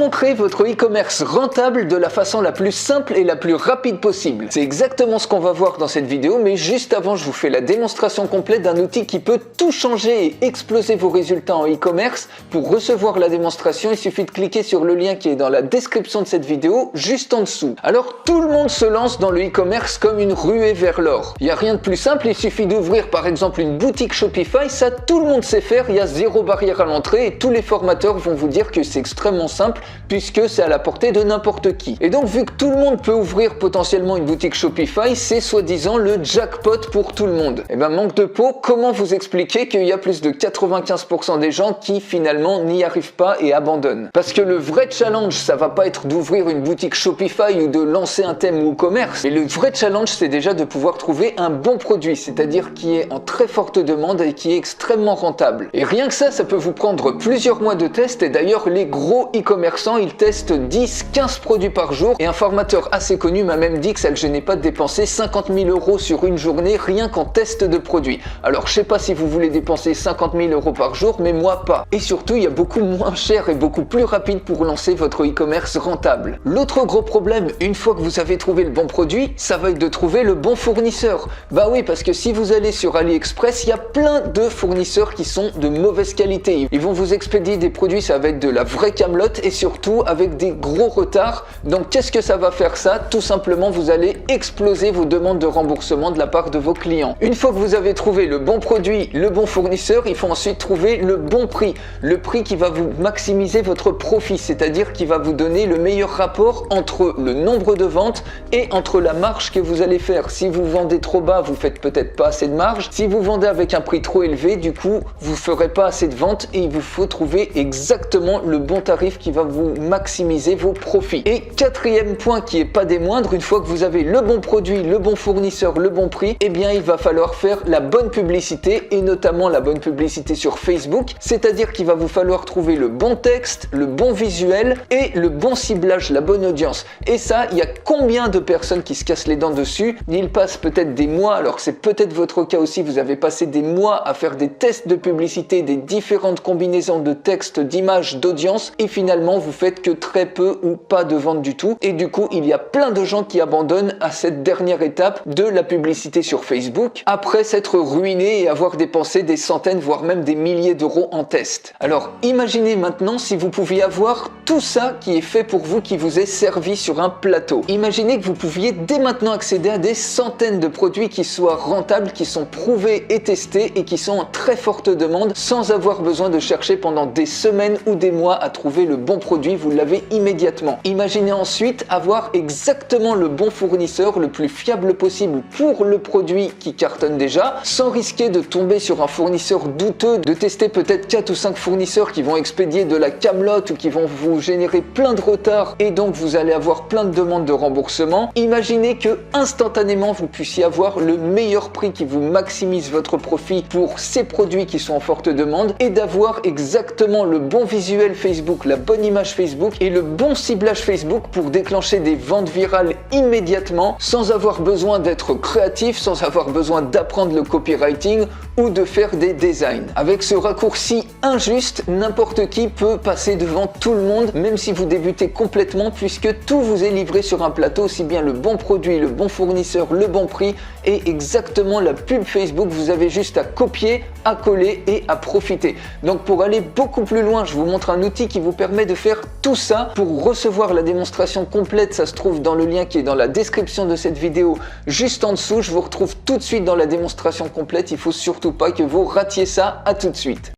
Comment créer votre e-commerce rentable de la façon la plus simple et la plus rapide possible? C'est exactement ce qu'on va voir dans cette vidéo, mais juste avant, je vous fais la démonstration complète d'un outil qui peut tout changer et exploser vos résultats en e-commerce. Pour recevoir la démonstration, il suffit de cliquer sur le lien qui est dans la description de cette vidéo, juste en dessous. Alors, tout le monde se lance dans le e-commerce comme une ruée vers l'or. Il n'y a rien de plus simple, il suffit d'ouvrir par exemple une boutique Shopify, ça tout le monde sait faire, il y a zéro barrière à l'entrée et tous les formateurs vont vous dire que c'est extrêmement simple puisque c'est à la portée de n'importe qui. Et donc vu que tout le monde peut ouvrir potentiellement une boutique Shopify, c'est soi-disant le jackpot pour tout le monde. Et ben manque de peau, comment vous expliquer qu'il y a plus de 95% des gens qui finalement n'y arrivent pas et abandonnent? Parce que le vrai challenge, ça va pas être d'ouvrir une boutique Shopify ou de lancer un thème WooCommerce, mais le vrai challenge c'est déjà de pouvoir trouver un bon produit, c'est-à-dire qui est en très forte demande et qui est extrêmement rentable. Et rien que ça peut vous prendre plusieurs mois de test, et d'ailleurs les gros e-commerçants ils testent 10-15 produits par jour, et un formateur assez connu m'a même dit que ça ne le gênait pas de dépenser 50 000 € sur une journée rien qu'en test de produits. Alors je sais pas si vous voulez dépenser 50 000 € par jour, mais moi pas. Et surtout il y a beaucoup moins cher et beaucoup plus rapide pour lancer votre e-commerce rentable. L'autre gros problème, une fois que vous avez trouvé le bon produit, ça va être de trouver le bon fournisseur. Bah oui, parce que si vous allez sur AliExpress, il y a plein de fournisseurs qui sont de mauvaise qualité. Ils vont vous expédier des produits, ça va être de la vraie camelote et surtout avec des gros retards. Donc qu'est-ce que ça va faire ça? Tout simplement, vous allez exploser vos demandes de remboursement de la part de vos clients. Une fois que vous avez trouvé le bon produit, le bon fournisseur, il faut ensuite trouver le bon prix. Le prix qui va vous maximiser votre profit, c'est-à-dire qui va vous donner le meilleur rapport entre le nombre de ventes et entre la marge que vous allez faire. Si vous vendez trop bas, vous faites peut-être pas assez de marge. Si vous vendez avec un prix trop élevé, du coup, vous ferez pas assez de ventes et il vous faut trouver exactement le bon tarif qui va vous maximiser vos profits. Et quatrième point qui est pas des moindres, une fois que vous avez le bon produit, le bon fournisseur, le bon prix, eh bien, il va falloir faire la bonne publicité et notamment la bonne publicité sur Facebook, c'est-à-dire qu'il va vous falloir trouver le bon texte, le bon visuel et le bon ciblage, la bonne audience. Et ça, il y a combien de personnes qui se cassent les dents dessus? Ils passent peut-être des mois, alors c'est peut-être votre cas aussi, vous avez passé des mois à faire des tests de publicité, des différentes combinaisons de textes, d'images, d'audience, et finalement vous faites que très peu ou pas de ventes du tout. Et du coup, il y a plein de gens qui abandonnent à cette dernière étape de la publicité sur Facebook, après s'être ruinés et avoir dépensé des centaines, voire même des milliers d'euros en test. Alors imaginez maintenant si vous pouviez avoir tout ça qui est fait pour vous, qui vous est servi sur un plateau. Imaginez que vous pouviez dès maintenant accéder à des centaines de produits qui soient rentables, qui sont prouvés et testés et qui sont en très forte demande sans avoir besoin de chercher pendant des semaines ou des mois à trouver le bon produit, vous l'avez immédiatement. Imaginez ensuite avoir exactement le bon fournisseur, le plus fiable possible pour le produit qui cartonne déjà, sans risquer de tomber sur un fournisseur douteux, de tester peut-être 4 ou 5 fournisseurs qui vont expédier de la camelote ou qui vont vous générer plein de retards et donc vous allez avoir plein de demandes de remboursement. Imaginez que instantanément vous puissiez avoir le meilleur prix qui vous maximise votre profit pour ces produits qui sont en forte demande et d'avoir exactement le bon visuel Facebook, la bonne image Facebook et le bon ciblage Facebook pour déclencher des ventes virales immédiatement sans avoir besoin d'être créatif, sans avoir besoin d'apprendre le copywriting ou de faire des designs. Avec ce raccourci injuste, n'importe qui peut passer devant tout le monde, même si vous débutez complètement, puisque tout vous est livré sur un plateau, aussi bien le bon produit, le bon fournisseur, le bon prix et exactement la pub Facebook. Vous avez juste à copier, à coller et à profiter. Donc pour aller beaucoup plus loin, je vous montre un outil qui vous permet de faire tout ça. Pour recevoir la démonstration complète, ça se trouve dans le lien qui est dans la description de cette vidéo juste en dessous. Je vous retrouve tout de suite dans la démonstration complète. Il faut surtout pas que vous ratiez ça. À tout de suite.